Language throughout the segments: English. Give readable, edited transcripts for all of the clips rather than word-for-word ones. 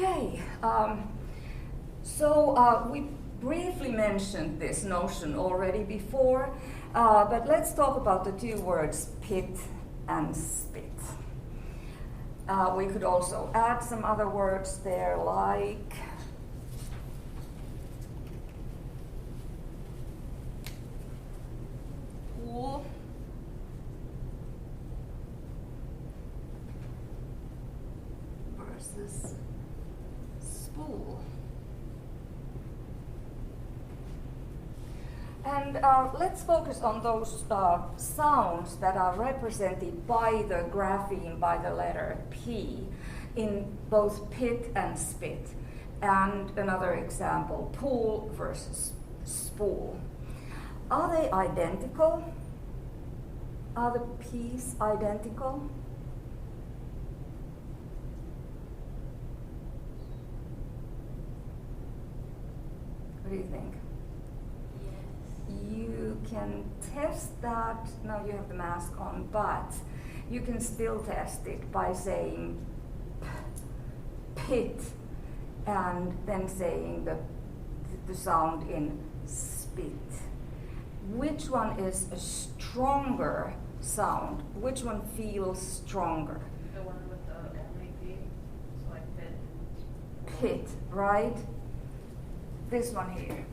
Okay, we briefly mentioned this notion already before, but let's talk about the two words pit and spit. We could also add some other words there like pool, versus spool. And let's focus on those sounds that are represented by the grapheme, by the letter P, in both pit and spit. And another example, pool versus spool. Are they identical? Are the P's identical? What do you think? You can test that, now you have the mask on, but you can still test it by saying pit and then saying the sound in spit. Which one is a stronger sound? Which one feels stronger? The one with the MEP, so like pit. Pit, right? This one here.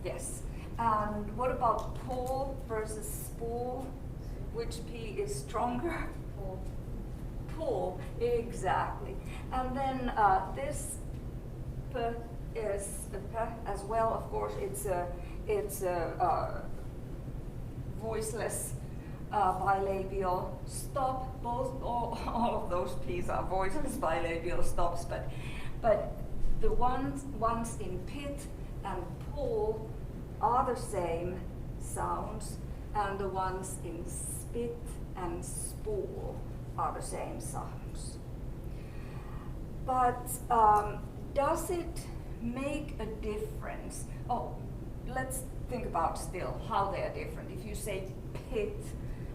Yes. And what about pull versus spool? Which P is stronger? Pull. Pull, exactly. And then this P is a P as well. Of course, it's a voiceless bilabial stop. All of those P's are voiceless bilabial stops, but the ones in pit and pull are the same sounds, and the ones in spit and spool are the same sounds. But does it make a difference? Oh, let's think about still how they are different. If you say pit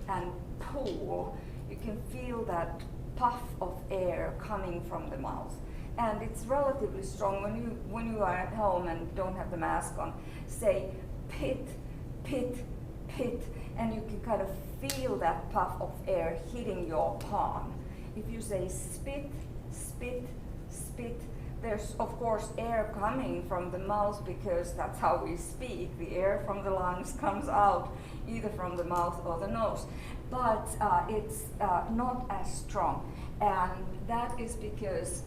and pool, you can feel that puff of air coming from the mouth. And it's relatively strong when you are at home and don't have the mask on. Say pit, pit, pit, and you can kind of feel that puff of air hitting your palm. If you say spit, spit, spit, there's of course air coming from the mouth because that's how we speak. The air from the lungs comes out either from the mouth or the nose. But it's not as strong. And that is because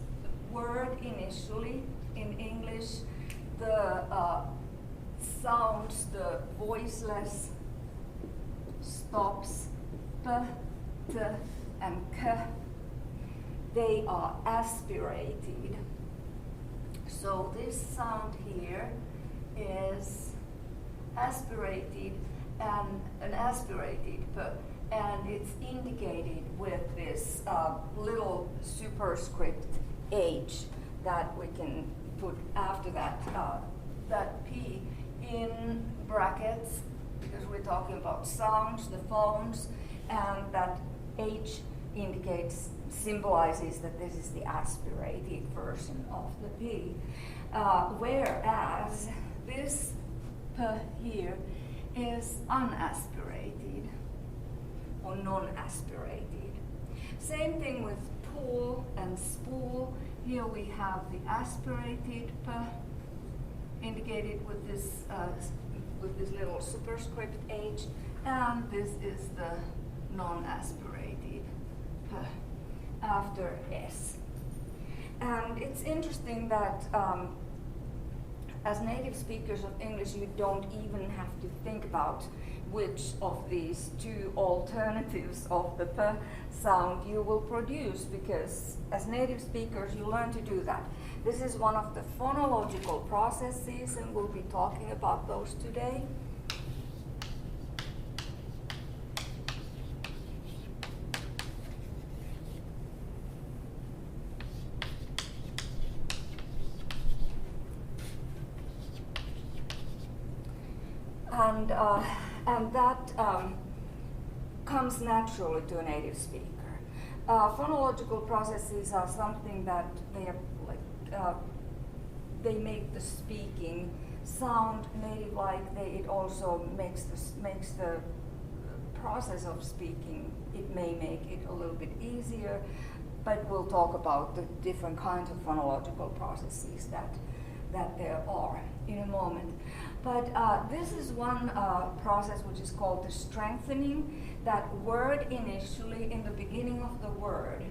word initially in English, the sounds, the voiceless stops, p, t, and k, they are aspirated. So this sound here is aspirated and an aspirated p, and it's indicated with this little superscript H that we can put after that P in brackets because we're talking about sounds, the phones, and that H symbolizes that this is the aspirated version of the P. Whereas this P here is unaspirated or non-aspirated. Same thing with pool and spool. Here we have the aspirated P indicated with this little superscript H, and this is the non-aspirated P after S. And it's interesting that as native speakers of English, you don't even have to think about which of these two alternatives of the P sound you will produce, because as native speakers you learn to do that. This is one of the phonological processes, and we'll be talking about those today. And that comes naturally to a native speaker. Phonological processes are something that they are like they make the speaking sound native-like. It also makes the process of speaking. It may make it a little bit easier, but we'll talk about the different kinds of phonological processes that there are in a moment. But this is one process which is called the strengthening. That word initially, in the beginning of the word,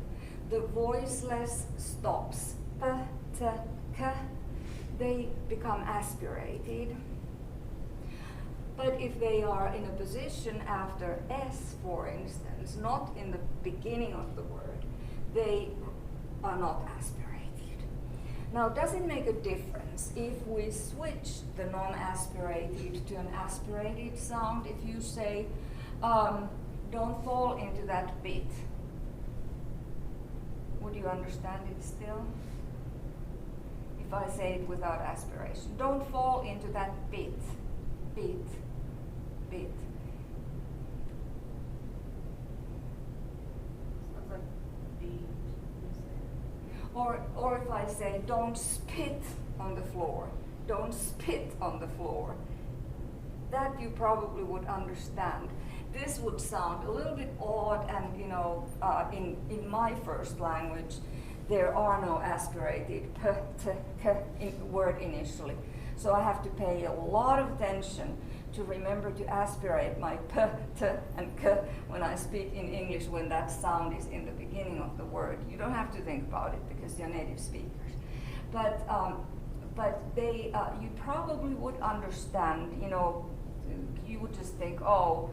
the voiceless stops. P, t, k, they become aspirated. But if they are in a position after S, for instance, not in the beginning of the word, they are not aspirated. Now, does it make a difference if we switch the non-aspirated to an aspirated sound? If you say, don't fall into that bit, would you understand it still? If I say it without aspiration, don't fall into that bit. Sounds like beat. Or if I say, don't spit on the floor, don't spit on the floor, that you probably would understand. This would sound a little bit odd, and in my first language, there are no aspirated p, t, k word initially. So I have to pay a lot of attention to remember to aspirate my p, t, and k when I speak in English when that sound is in the beginning of the word. You don't have to think about it because you're native speakers. But they, you probably would understand, you would just think, oh,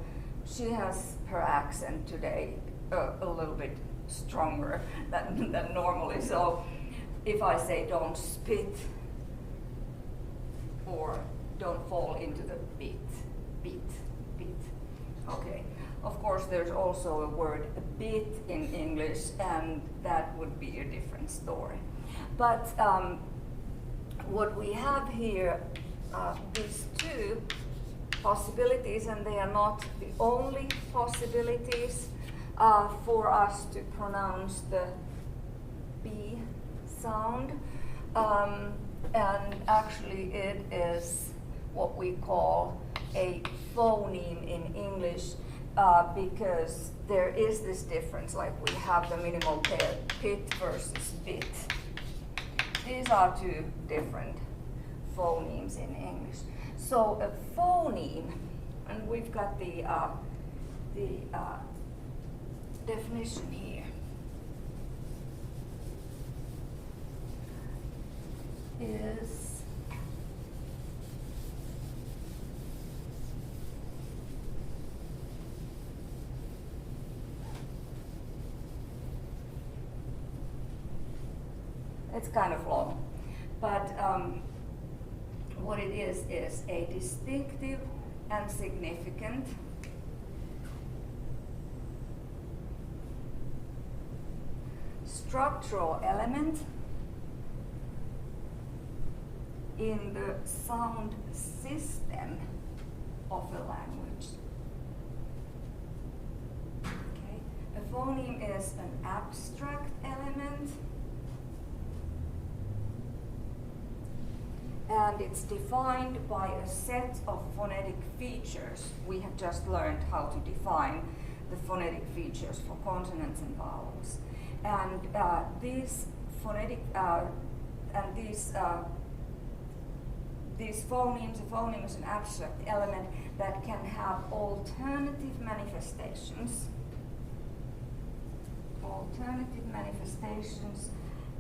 she has her accent today a little bit stronger than normally. So if I say don't spit or don't fall into the bit. Okay. Of course, there's also a word bit in English, and that would be a different story. But what we have here, these two possibilities, and they are not the only possibilities for us to pronounce the B sound. And actually it is what we call a phoneme in English, because there is this difference, like we have the minimal pair, pit versus bit. These are two different phonemes in English. So a phoneme, and we've got the definition here, is it's kind of long, but what it is a distinctive and significant structural element in the sound system of a language. Okay. A phoneme is an abstract element, and it's defined by a set of phonetic features. We have just learned how to define the phonetic features for consonants and vowels. And these phonetic and these phonemes, a phoneme is an abstract element that can have alternative manifestations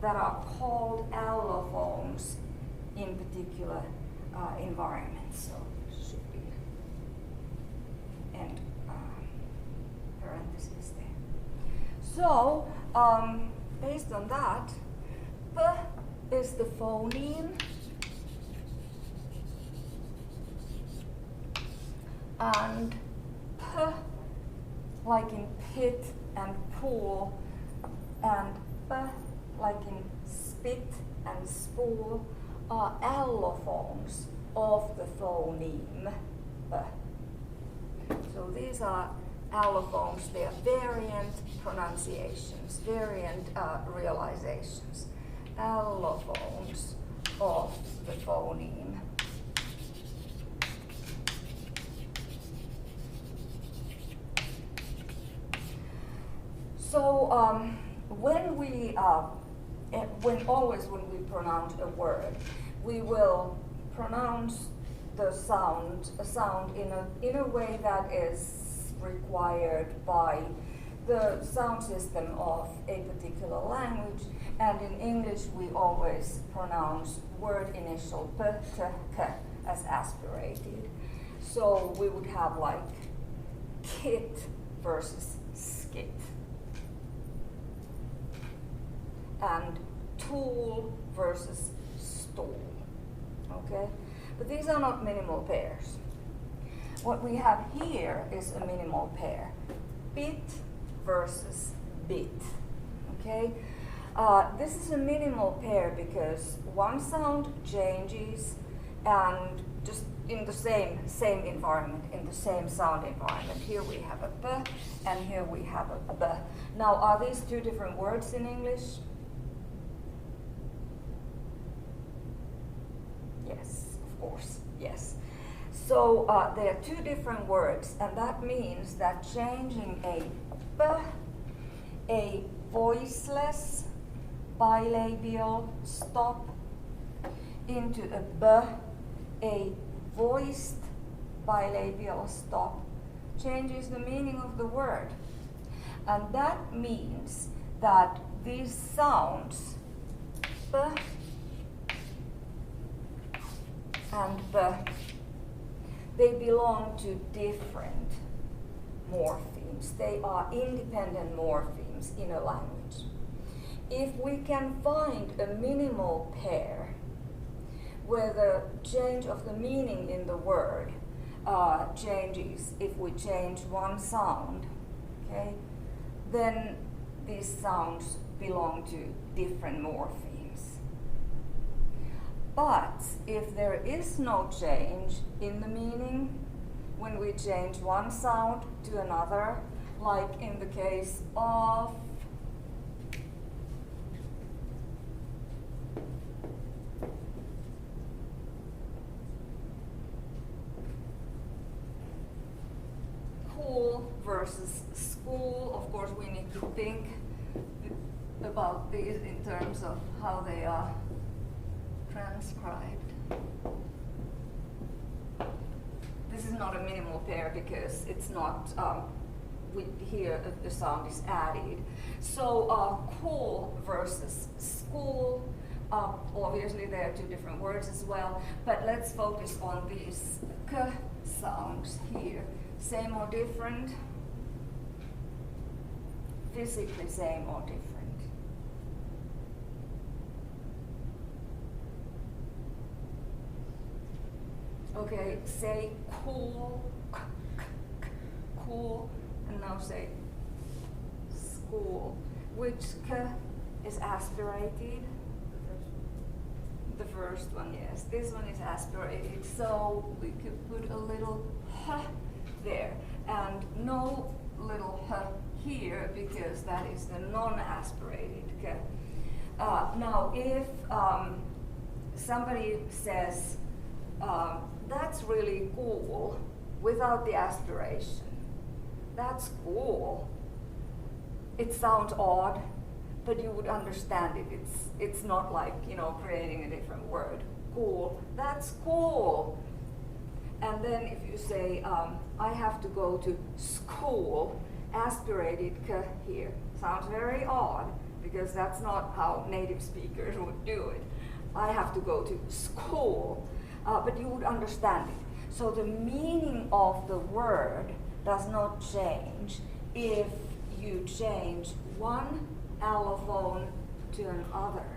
that are called allophones in particular environments. So there should be end parentheses there. So based on that, P is the phoneme, and P, like in pit and pool, and P, like in spit and spool, are allophones of the phoneme P. So these are allophones, they are variant pronunciations, variant realizations, allophones of the phoneme. So when we pronounce a word, we will pronounce the sound in a way that is required by the sound system of a particular language. And in English, we always pronounce word initial p, t, k as aspirated. So we would have like kit versus skit, and tool versus stool. Okay? But these are not minimal pairs. What we have here is a minimal pair. Bit versus bit. Okay? This is a minimal pair because one sound changes and just in the same environment, in the same sound environment. Here we have a b and here we have a b. Now, are these two different words in English? Yes, of course, yes. So there are two different words, and that means that changing a b, a voiceless bilabial stop, into a b, a voiced bilabial stop, changes the meaning of the word. And that means that these sounds, b and b, they belong to different morphemes. They are independent morphemes in a language. If we can find a minimal pair where the change of the meaning in the word changes if we change one sound, okay, then these sounds belong to different morphemes. But if there is no change in the meaning when we change one sound to another, like in the case of cool versus school, of course we need to think about these in terms of how they are transcribed. This is not a minimal pair because it's not, here the sound is added. So cool versus school, obviously there are two different words as well, but let's focus on these k sounds here. Same or different? Physically same or different? Okay, say cool, cool, and now say school. Which k is aspirated? The first one, yes. This one is aspirated, so we could put a little h there, and no little h here because that is the non-aspirated k. Now, if somebody says, that's really cool, without the aspiration, that's cool, it sounds odd, but you would understand it. It's not like, creating a different word. Cool, that's cool. And then if you say, I have to go to school, aspirated k here, sounds very odd, because that's not how native speakers would do it. I have to go to school, but you would understand it. So the meaning of the word does not change if you change one allophone to another,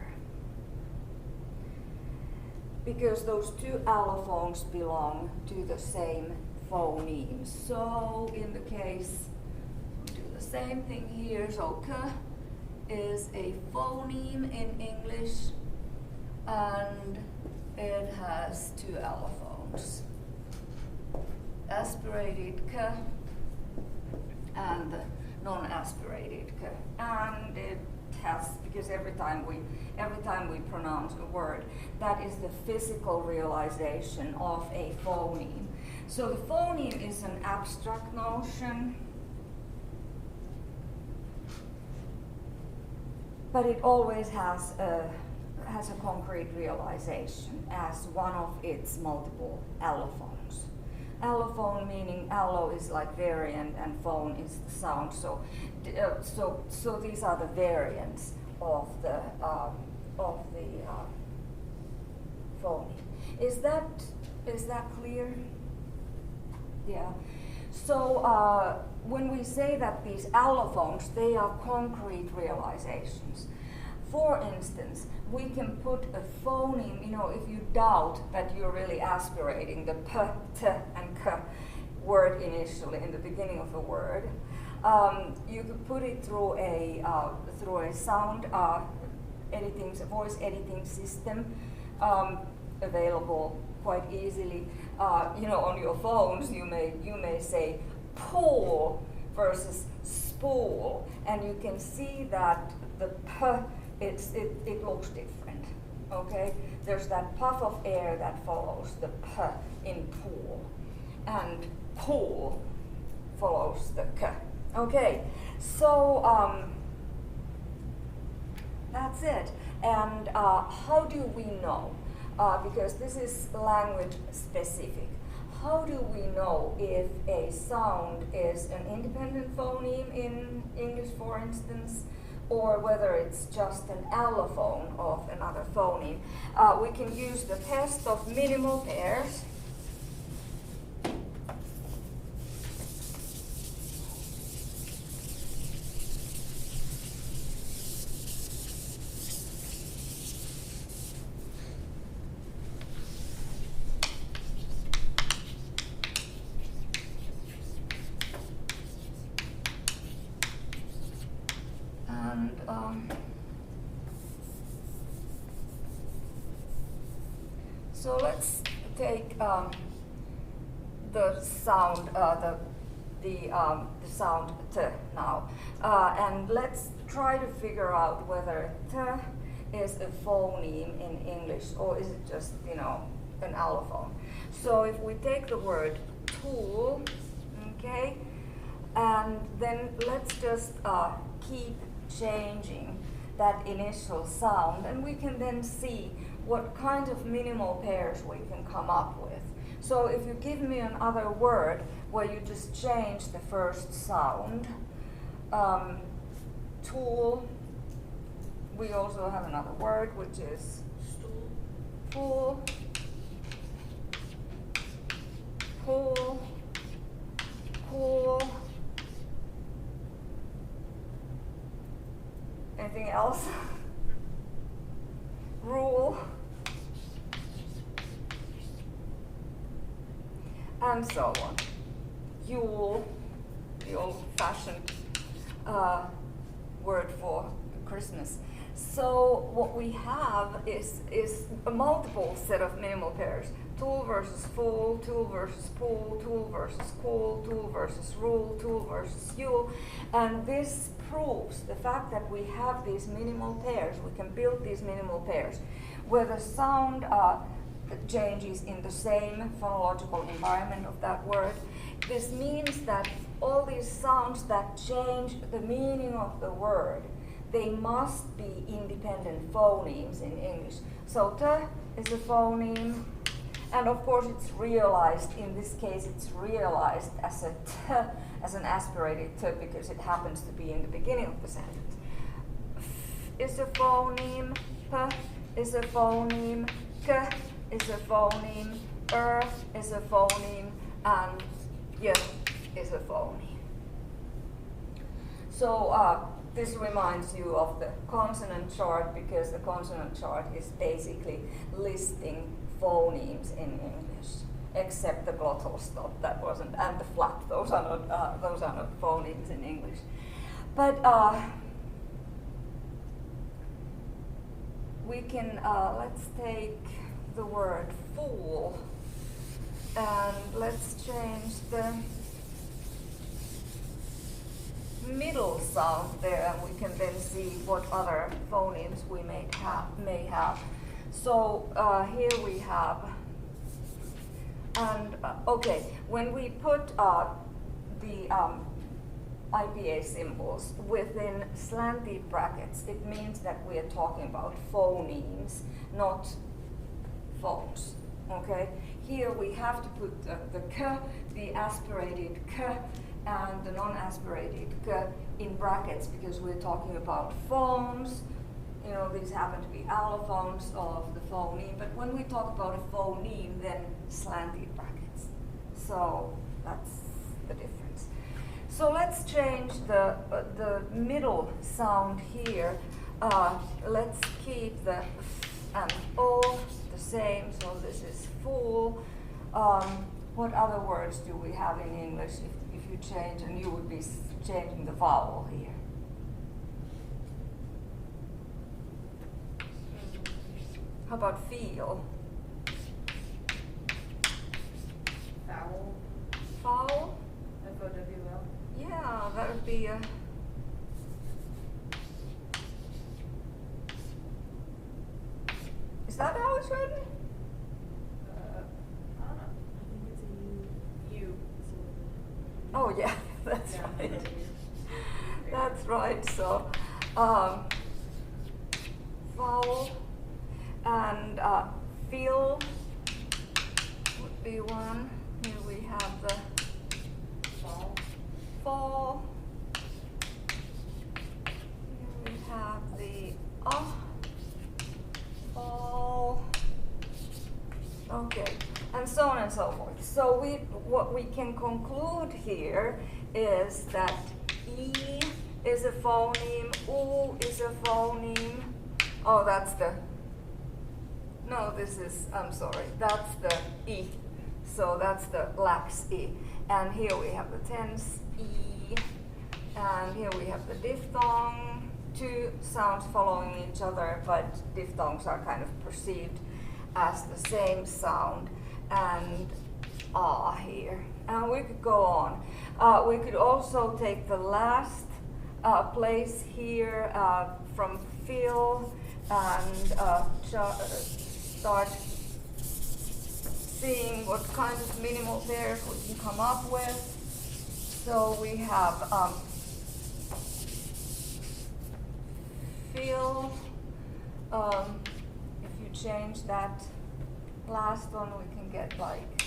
because those two allophones belong to the same phoneme. So in the case, we do the same thing here. So k is a phoneme in English, and it has two allophones. Aspirated k and the non-aspirated k. And it has, because every time we pronounce a word, that is the physical realization of a phoneme. So the phoneme is an abstract notion, but it always has a concrete realization as one of its multiple allophones. Allophone meaning allo is like variant and phone is the sound. So these are the variants of the phoneme. Is that clear? Yeah. So when we say that these allophones, they are concrete realizations. For instance, we can put a phoneme, if you doubt that you're really aspirating the p, t, and k word initially in the beginning of a word, you could put it through a sound voice editing system available quite easily. On your phones, you may say pull versus spool, and you can see that the p, it looks different. Okay, there's that puff of air that follows the p in pool, and pool follows the k. Okay, so that's it. And how do we know? Because this is language specific. How do we know if a sound is an independent phoneme in English, for instance, or whether it's just an allophone of another phoneme? We can use the test of minimal pairs. So let's take the sound, the sound t now, and let's try to figure out whether t is a phoneme in English or is it just an allophone. So if we take the word tool, okay, and then let's just keep changing that initial sound, and we can then see what kind of minimal pairs we can come up with. So if you give me another word where you just change the first sound, tool, we also have another word which is stool, pool, pool, pool. Anything else? Rule. And so on. Yule, the old-fashioned word for Christmas. So what we have is a multiple set of minimal pairs. Tool versus fool, tool versus pool, tool versus cool, tool versus rule, tool versus Yule. And this proves the fact that we have these minimal pairs. We can build these minimal pairs where the sound changes in the same phonological environment of that word. This means that all these sounds that change the meaning of the word, they must be independent phonemes in English. So t is a phoneme, and of course it's realized, in this case it's realized as a t, as an aspirated t, because it happens to be in the beginning of the sentence. F is a phoneme, p is a phoneme, k is a phoneme, is a phoneme, and y is a phoneme. So this reminds you of the consonant chart, because the consonant chart is basically listing phonemes in English, except the glottal stop, that wasn't, and the flap, those are not phonemes in English. But we can, let's take the word fool, and let's change the middle sound there, and we can then see what other phonemes we may have. So here we have, and okay, when we put the IPA symbols within slanted brackets, it means that we are talking about phonemes, not phones. Okay? Here we have to put the k, the aspirated k, and the non-aspirated k in brackets because we're talking about phones. You know, these happen to be allophones of the phoneme, but when we talk about a phoneme, then slanted brackets. So that's the difference. So let's change the middle sound here. Let's keep the f and o the same, so this is full. What other words do we have in English if you change, and you would be changing the vowel here? How about feel? Foul. Foul? F-O-W-L. Yeah, that would be a... Is that how it's written? I don't know. I think it's a U. Oh yeah, that's Yeah. right. That's right. So, vowel and feel would be one. Here we have the Fall. fall. Here we have the fall. Okay, and so on and so forth. So what we can conclude here is that E is a phoneme, U is a phoneme. Oh, that's the, no, this is, I'm sorry, that's the E. So that's the lax E. And here we have the tense E, and here we have the diphthong. Two sounds following each other, but diphthongs are kind of perceived as the same sound, and here. And we could go on. We could also take the last place here from Phil and start seeing what kind of minimal pairs we can come up with. So we have Phil. If you change that last one, we can get like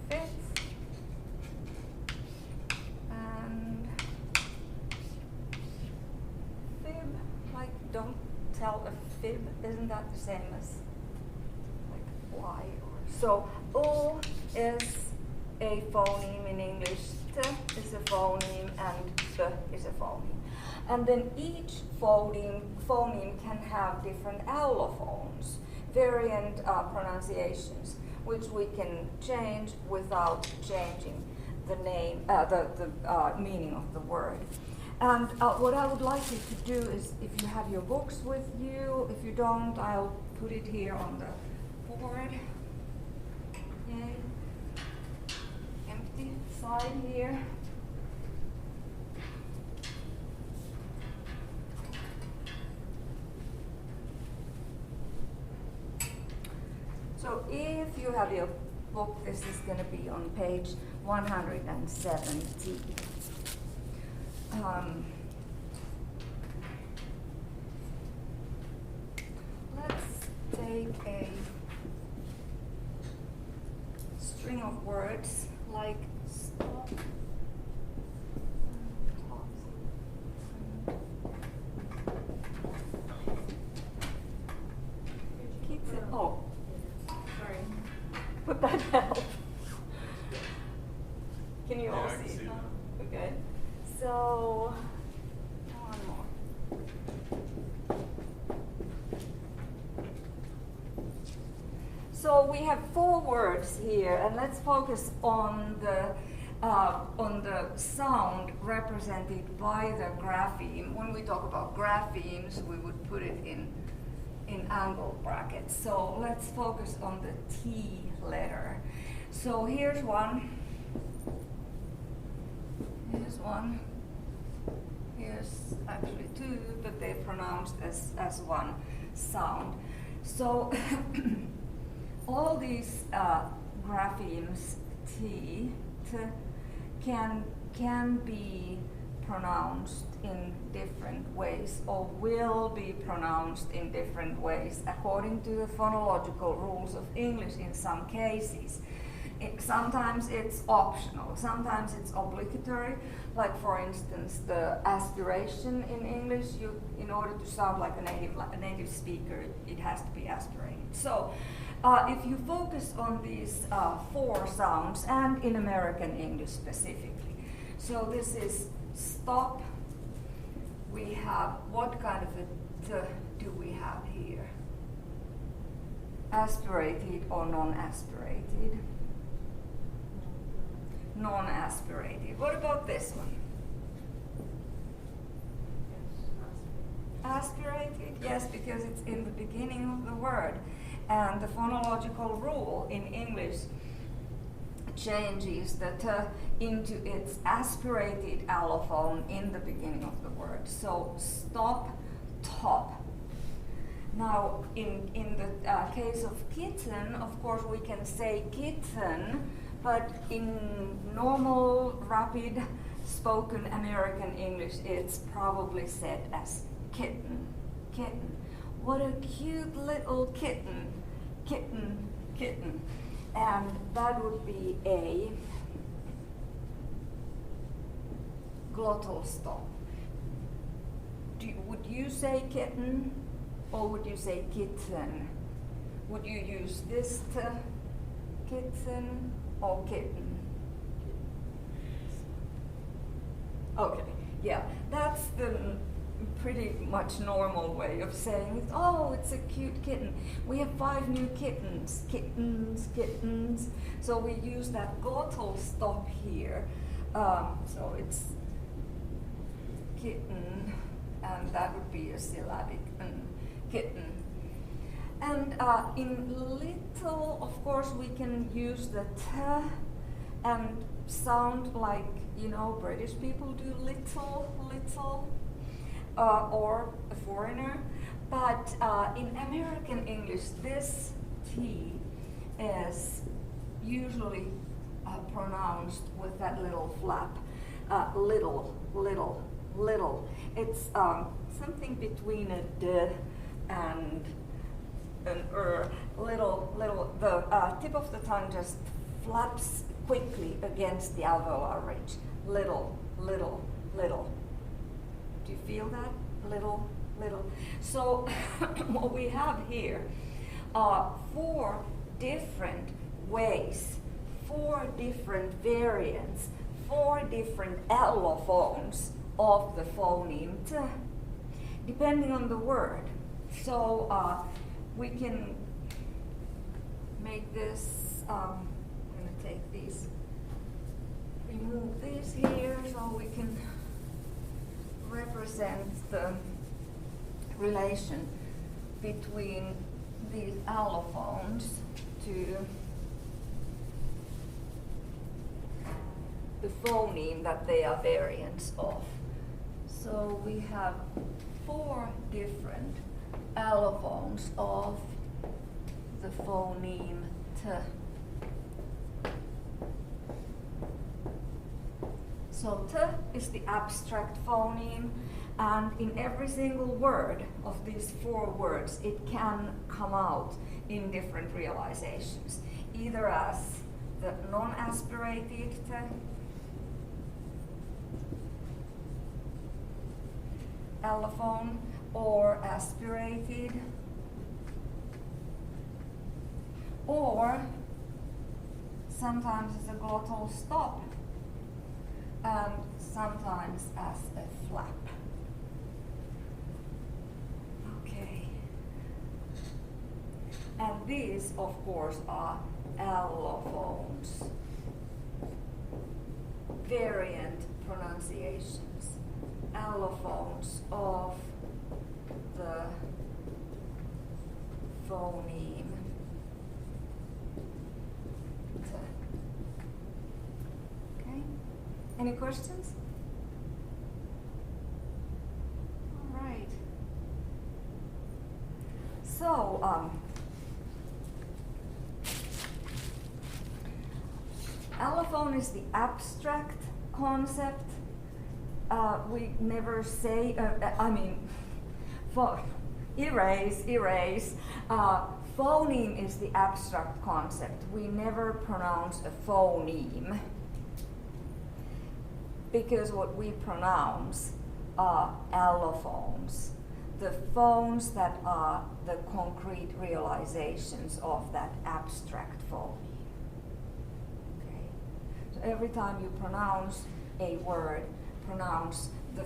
fifth and fib. Like, don't tell a fib. Isn't that the same as like y? So O is a phoneme in English. T is a phoneme, and B is a phoneme. And then each phoneme can have different allophones, variant pronunciations, which we can change without changing the name, the meaning of the word. And what I would like you to do is, if you have your books with you, if you don't, I'll put it here on the board. Yay. Empty side here. So if you have your book, this is going to be on page 170. Let's take a string of words like stop, oh, Sorry. would that help? Can you all I can see? see that. Okay. So, one more. So we have 4 words here, and let's focus on the sound represented by the grapheme. When we talk about graphemes, we would put it in angled brackets. So let's focus on the T letter. So here's one. Here's one. Here's actually two, but they're pronounced as one sound. So all these graphemes T, T can be pronounced in different ways or will be pronounced in different ways according to the phonological rules of English in some cases. Sometimes it's optional, sometimes it's obligatory. Like for instance, the aspiration in English, in order to sound like a native speaker, it has to be aspirated. So if you focus on these four sounds, and in American English specifically, so this is stop. We have, what kind of a T do we have here? Aspirated or non-aspirated? Non-aspirated. What about this one? Aspirated? Yes, because it's in the beginning of the word. And the phonological rule in English changes the T into its aspirated allophone in the beginning of the word. So stop, top. Now, in the case of kitten, of course, we can say kitten, but in normal, rapid, spoken American English, it's probably said as kitten, kitten. What a cute little kitten, kitten, kitten. And that would be a glottal stop. Would you say kitten or would you say kitten? Would you use this T, kitten or kitten? Okay, yeah, that's the pretty much normal way of saying it. Oh, it's a cute kitten. We have 5 new kittens, kittens, kittens. So we use that glottal stop here. So it's kitten, and that would be a syllabic kitten. And in little, of course, we can use the T and sound like, you know, British people do little, little. Or a foreigner, but in American English, this T is usually pronounced with that little flap, little, little, little. It's something between a D and an little, little. The tip of the tongue just flaps quickly against the alveolar ridge. Little, little, little. Do you feel that? Little, little. So what we have here are 4 different ways, 4 different variants, 4 different allophones of the phoneme T, depending on the word. So we can make this, I'm going to take these, remove these here so we can represent the relation between these allophones to the phoneme that they are variants of. So we have 4 different allophones of the phoneme T. So T is the abstract phoneme, and in every single word of these 4 words, it can come out in different realizations, either as the non-aspirated T, allophone, or aspirated, or sometimes as a glottal stop, and sometimes as a flap. Okay. And these, of course, are allophones, variant pronunciations, allophones of the phoneme. Okay? Any questions? All right. So, allophone is the abstract concept. We never say, erase. Phoneme is the abstract concept. We never pronounce a phoneme because what we pronounce are allophones, the phones that are the concrete realizations of that abstract phoneme. Okay? So every time you pronounce a word, pronounce the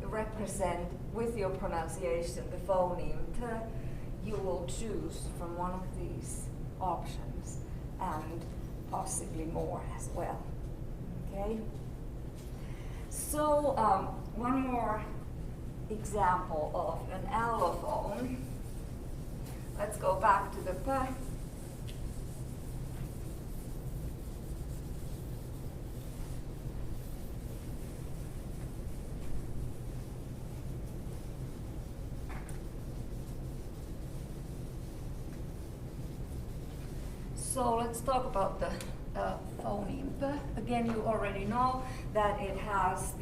represent with your pronunciation the phoneme t, you will choose from one of these options and possibly more as well. Okay? So one more example of an allophone. Let's go back to the p. So let's talk about the phoneme p. Again, you already know that it has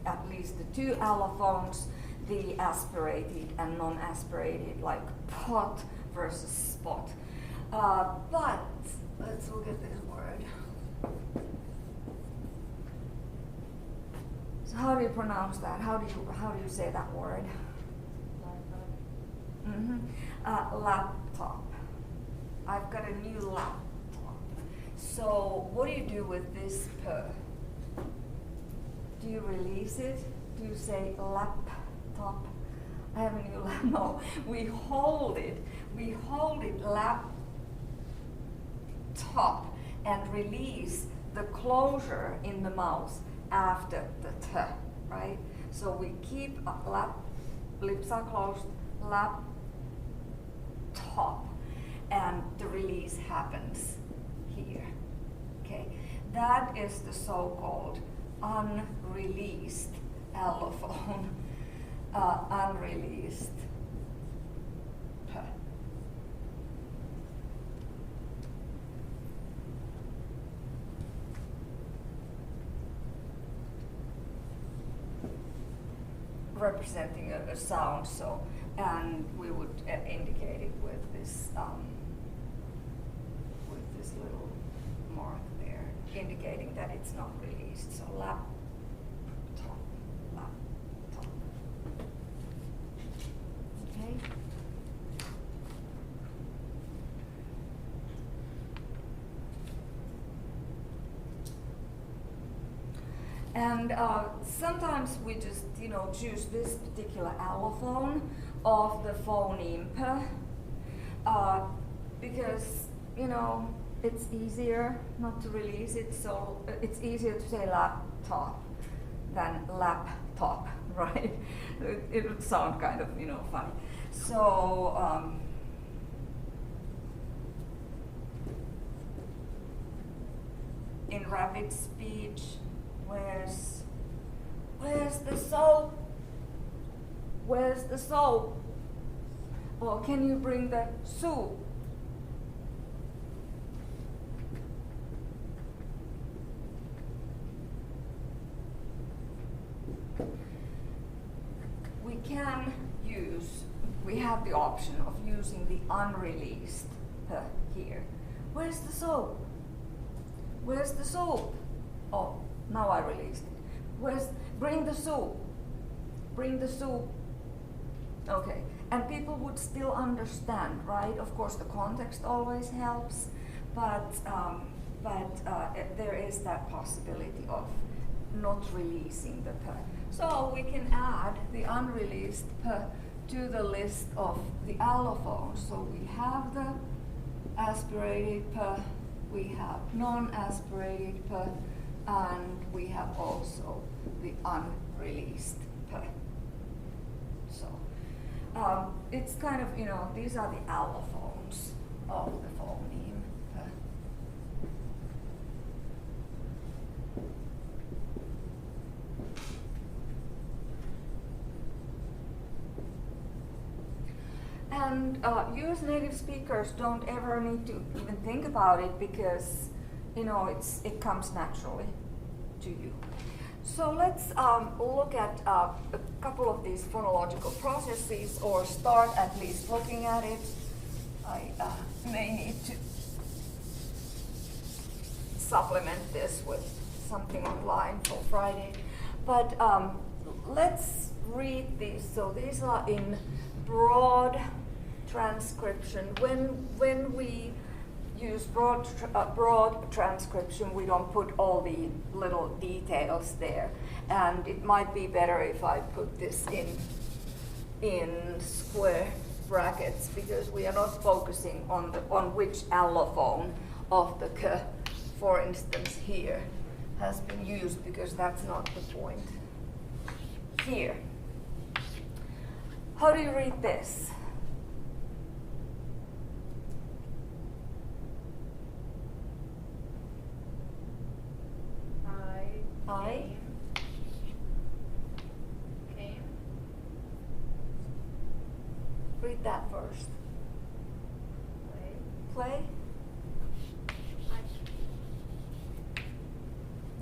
at least the two allophones, the aspirated and non-aspirated, like pot versus spot. But let's look at this word. So how do you pronounce that? How do you say that word? Laptop. I've got a new laptop. So what do you do with this p? Do you release it? Do you say laptop? I have a new laptop. No, we hold it. We hold it laptop and release the closure in the mouth after the t, right? So we keep lips are closed, laptop, and the release happens here. Okay, that is the so-called unreleased allophone, unreleased p. Representing a sound, so, and we would indicate it with this little mark there, indicating that it's not released. So laptop. Okay. And sometimes we just, choose this particular allophone of the phoneme p, because, it's easier not to release it, so it's easier to say laptop than laptop, right? It would sound kind of, funny. So, in rapid speech, where's the soap? Where's the soap? Or can you bring the soup? We have the option of using the unreleased here. Where's the soap? Where's the soap? Oh, now I released it. Bring the soup. Bring the soup. Okay, and people would still understand, right? Of course, the context always helps, but there is that possibility of not releasing the p. So we can add the unreleased p to the list of the allophones. So we have the aspirated p, we have non-aspirated p, and we have also the unreleased p. So it's kind of, these are the allophones of the phoneme p. And US native speakers don't ever need to even think about it because, you know, it comes naturally to you. So let's look at a couple of these phonological processes, or start at least looking at it. I may need to supplement this with something online for Friday. But let's read these. So these are in broad transcription. When we use broad transcription, we don't put all the little details there, and it might be better if I put this in square brackets, because we are not focusing on which allophone of the k, for instance, here has been used, because that's not the point. Here, how do you read this? I came. Read that first. Play.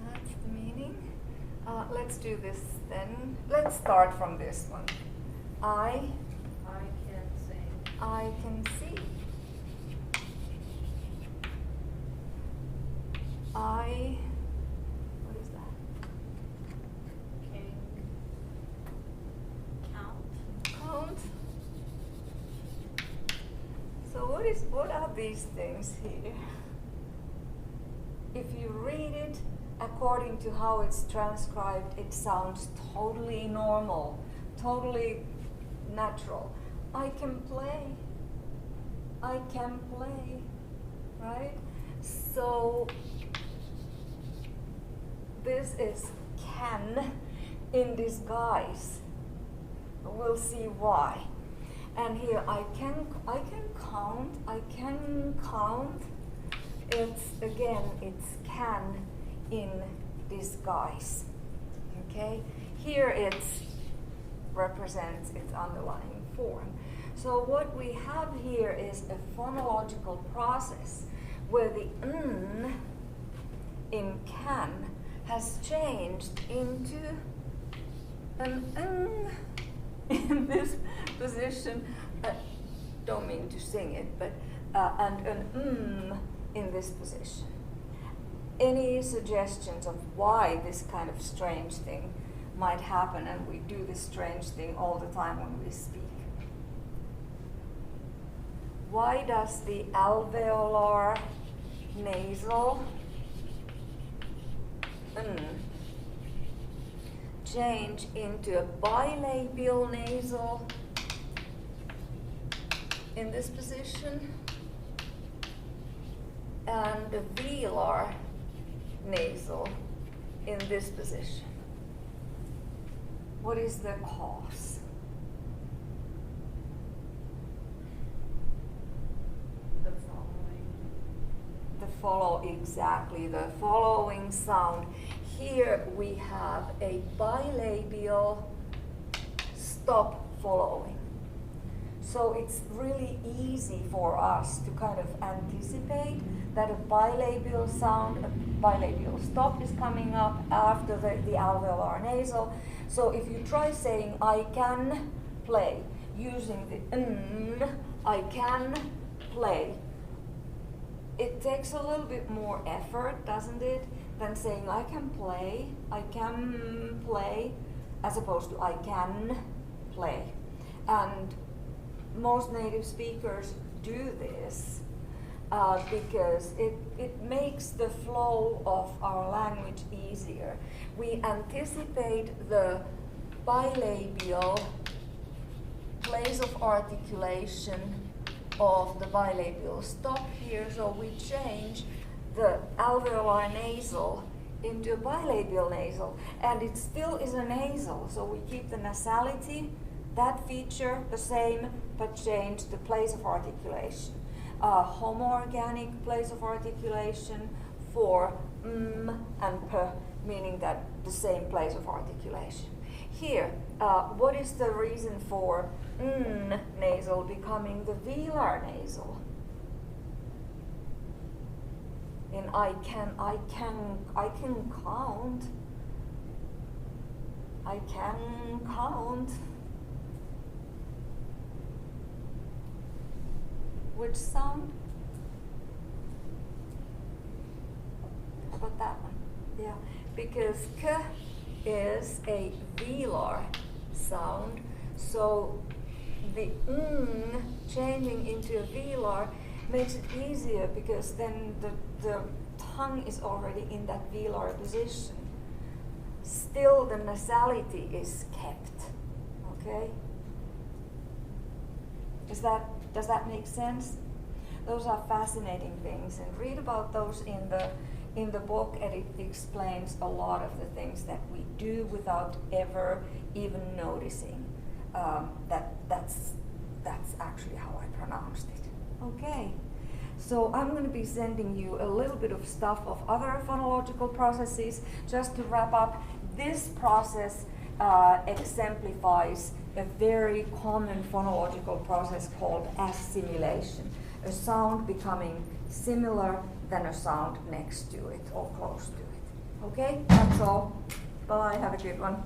That's the meaning. Let's do this then. Let's start from this one. I can sing. I can see. What is that? Can count. Count. So what are these things here? If you read it according to how it's transcribed, it sounds totally normal, totally natural. I can play. I can play, right? So this is can in disguise. We'll see why. And here I can count. It's can in disguise. Okay? Here it represents its underlying form. So what we have here is a phonological process where the n in can has changed into an n in this position. Don't mean to sing it, but and an in this position. Any suggestions of why this kind of strange thing might happen? And we do this strange thing all the time when we speak. Why does the alveolar nasal change into a bilabial nasal in this position, and a velar nasal in this position? What is the cause? Exactly, the following sound. Here we have a bilabial stop following. So it's really easy for us to kind of anticipate that a bilabial sound, a bilabial stop is coming up after the alveolar nasal. So if you try saying I can play using the n, I can play, it takes a little bit more effort, doesn't it, than saying I can play, as opposed to I can play. And most native speakers do this because it makes the flow of our language easier. We anticipate the bilabial place of articulation of the bilabial stop here, so we change the alveolar nasal into a bilabial nasal, and it still is a nasal, so we keep the nasality, that feature the same, but change the place of articulation. Homoorganic place of articulation for and p, meaning that the same place of articulation. here, what is the reason for n nasal becoming the velar nasal? In I can count. I can count. Which sound? How about that one? Yeah, because k is a velar sound, so the n changing into a velar makes it easier because then the tongue is already in that velar position. Still, the nasality is kept. Okay? Does that make sense? Those are fascinating things, and read about those in the book, and it explains a lot of the things that we do without ever even noticing. That's actually how I pronounced it. Okay, so I'm going to be sending you a little bit of stuff of other phonological processes. Just to wrap up, this process exemplifies a very common phonological process called assimilation, a sound becoming similar than a sound next to it or close to it. Okay, that's all. Bye, have a good one.